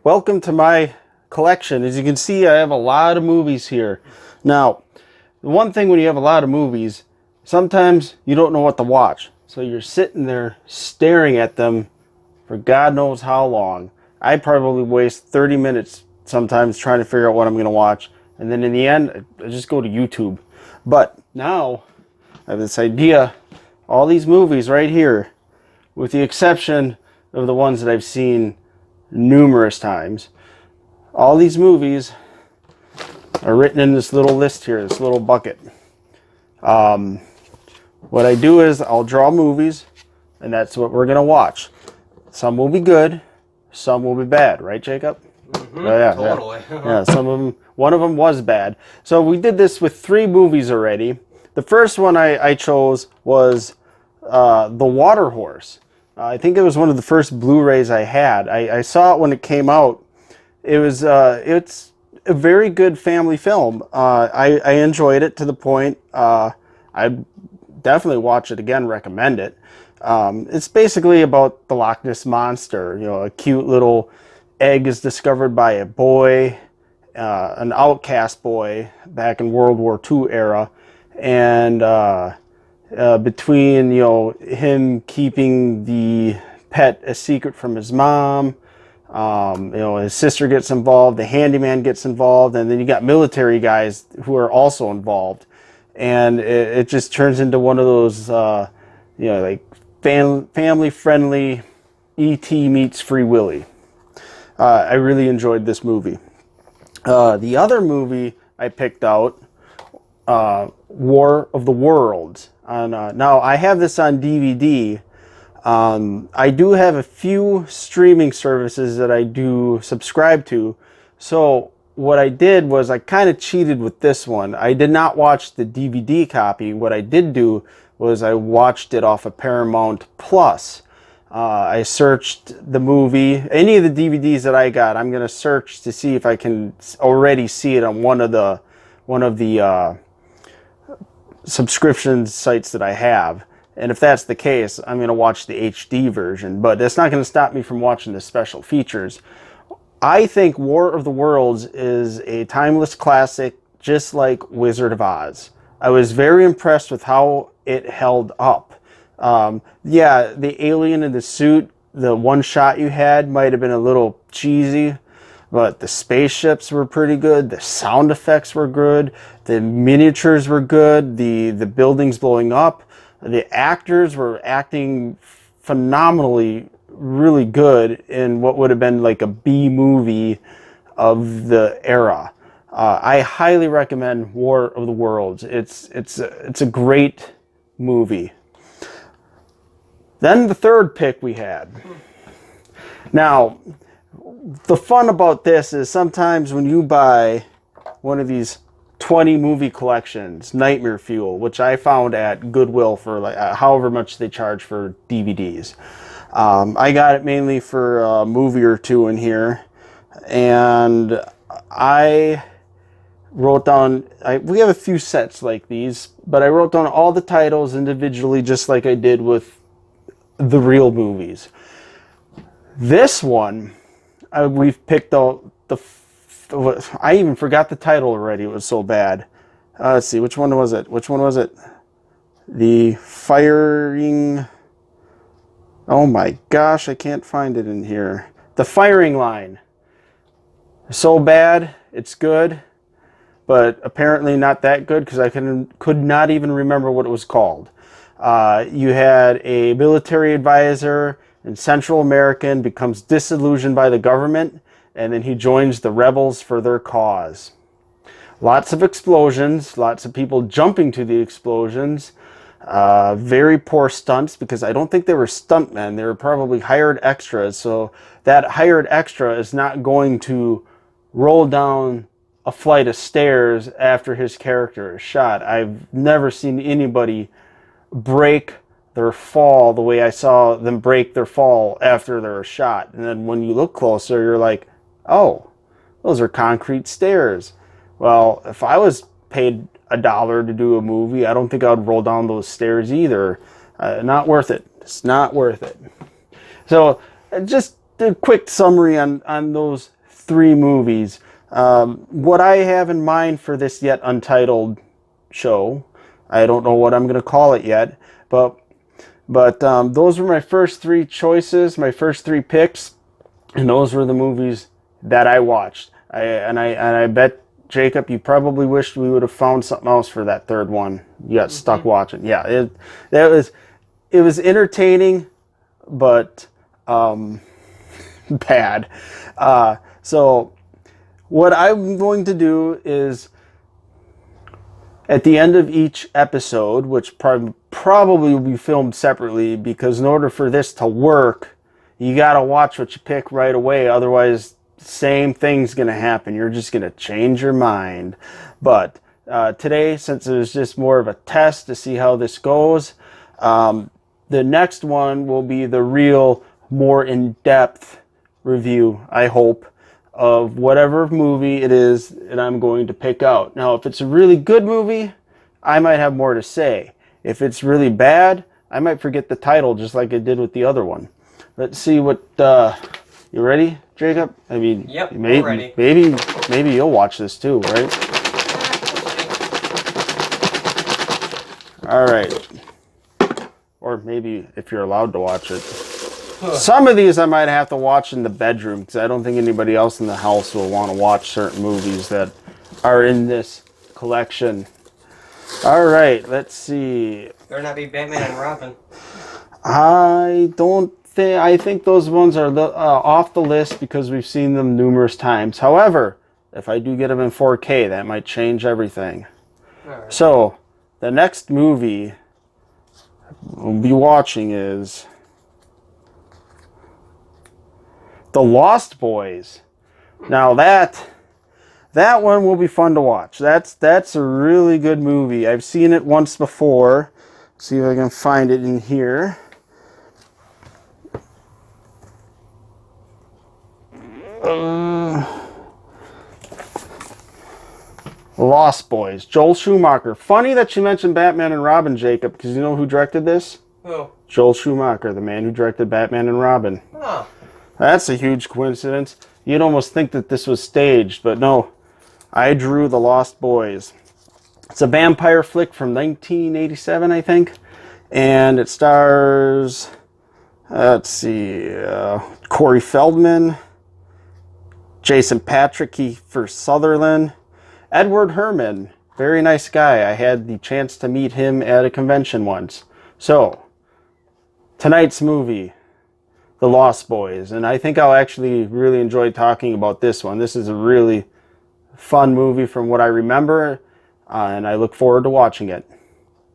Welcome to my collection. As you can see, I have a lot of movies here. Now, the one thing when you have a lot of movies, sometimes you don't know what to watch. So you're sitting there staring at them for God knows how long. I probably waste 30 minutes sometimes trying to figure out what I'm going to watch. And then in the end, I just go to YouTube. But now I have this idea, all these movies right here, with the exception of the ones that I've seen numerous times. All these movies are written in this little list here, this little bucket. What I do is I'll draw movies, and that's what we're going to watch. Some will be good, some will be bad, right, Jacob? Mm-hmm, Yeah, totally. Yeah, some of them, one of them was bad. So we did this with 3 movies already. The first one I chose was The Water Horse. I think it was one of the first Blu-rays I had. I saw it when it came out. It's a very good family film. I enjoyed it to the point I'd definitely watch it again, recommend it. It's basically about the Loch Ness Monster. You know, a cute little egg is discovered by a boy, an outcast boy back in World War II era, and between him keeping the pet a secret from his mom, his sister gets involved, the handyman gets involved, and then you got military guys who are also involved, and it just turns into one of those like family friendly E.T. meets Free Willy. I really enjoyed this movie. The other movie I picked out, War of the Worlds. Now I have this on DVD. I do have a few streaming services that I do subscribe to. So what I did was I kind of cheated with this one. I did not watch the DVD copy. What I did do was I watched it off of Paramount Plus. I searched the movie. Any of the DVDs that I got, I'm going to search to see if I can already see it on one of the subscription sites that I have. And if that's the case, I'm going to watch the HD version. But that's not going to stop me from watching the special features. I think War of the Worlds is a timeless classic, just like Wizard of Oz. I was very impressed with how it held up. Yeah, the alien in the suit, the one shot you had might have been a little cheesy, but the spaceships were pretty good. The sound effects were good. The miniatures were good. The buildings blowing up. The actors were acting phenomenally, really good in what would have been like a B movie of the era. I highly recommend War of the Worlds. It's a great movie. Then the third pick we had. Now, the fun about this is sometimes when you buy one of these 20 movie collections, Nightmare Fuel, which I found at Goodwill for like however much they charge for DVDs. I got it mainly for a movie or two in here, and I wrote down, we have a few sets like these, but I wrote down all the titles individually just like I did with the real movies. This one, we've picked out I even forgot the title already. It was so bad. Let's see, which one was it? The Firing... Oh my gosh, I can't find it in here. The Firing Line. So bad, it's good, but apparently not that good because I could not even remember what it was called. You had a military advisor in Central America, becomes disillusioned by the government, and then he joins the rebels for their cause. Lots of explosions, lots of people jumping to the explosions, very poor stunts because I don't think they were stuntmen, they were probably hired extras, so that hired extra is not going to roll down a flight of stairs after his character is shot. I've never seen anybody break their fall the way I saw them break their fall after they were shot. And then when you look closer, you're like, oh, those are concrete stairs. Well, if I was paid $1 to do a movie, I don't think I would roll down those stairs either. Not worth it. It's not worth it. So just a quick summary on those 3 movies. What I have in mind for this yet untitled show, I don't know what I'm going to call it yet, but those were my first 3 choices, my first 3 picks, and those were the movies that I watched. I bet, Jacob, you probably wished we would have found something else for that third one. You got stuck watching. Yeah, it was entertaining, but bad. So what I'm going to do is, at the end of each episode, which probably will be filmed separately, because in order for this to work, you got to watch what you pick right away. Otherwise, same thing's going to happen. You're just going to change your mind. But today, since it was just more of a test to see how this goes, the next one will be the real, more in-depth review, I hope, of whatever movie it is that I'm going to pick out. Now, if it's a really good movie, I might have more to say. If it's really bad, I might forget the title, just like I did with the other one. Let's see what... you ready, Jacob? I mean, yep, we're ready. Maybe you'll watch this too, right? All right. Or maybe if you're allowed to watch it. Some of these I might have to watch in the bedroom, because I don't think anybody else in the house will want to watch certain movies that are in this collection. All right, let's see. Better not be Batman and Robin. I think those ones are off the list because we've seen them numerous times. However, if I do get them in 4K, that might change everything. Right. So, the next movie we'll be watching is The Lost Boys. Now that one will be fun to watch. That's a really good movie. I've seen it once before. See if I can find it in here. Lost Boys. Joel Schumacher. Funny that you mentioned Batman and Robin, Jacob, because you know who directed this? Who? Joel Schumacher, the man who directed Batman and Robin. Oh. That's a huge coincidence. You'd almost think that this was staged, but no. I drew The Lost Boys. It's a vampire flick from 1987, I think. And it stars, let's see, Corey Feldman, Jason Patric, Kiefer Sutherland, Edward Herrmann, very nice guy. I had the chance to meet him at a convention once. So, tonight's movie, The Lost Boys. And I think I'll actually really enjoy talking about this one. This is a really fun movie from what I remember, and I look forward to watching it.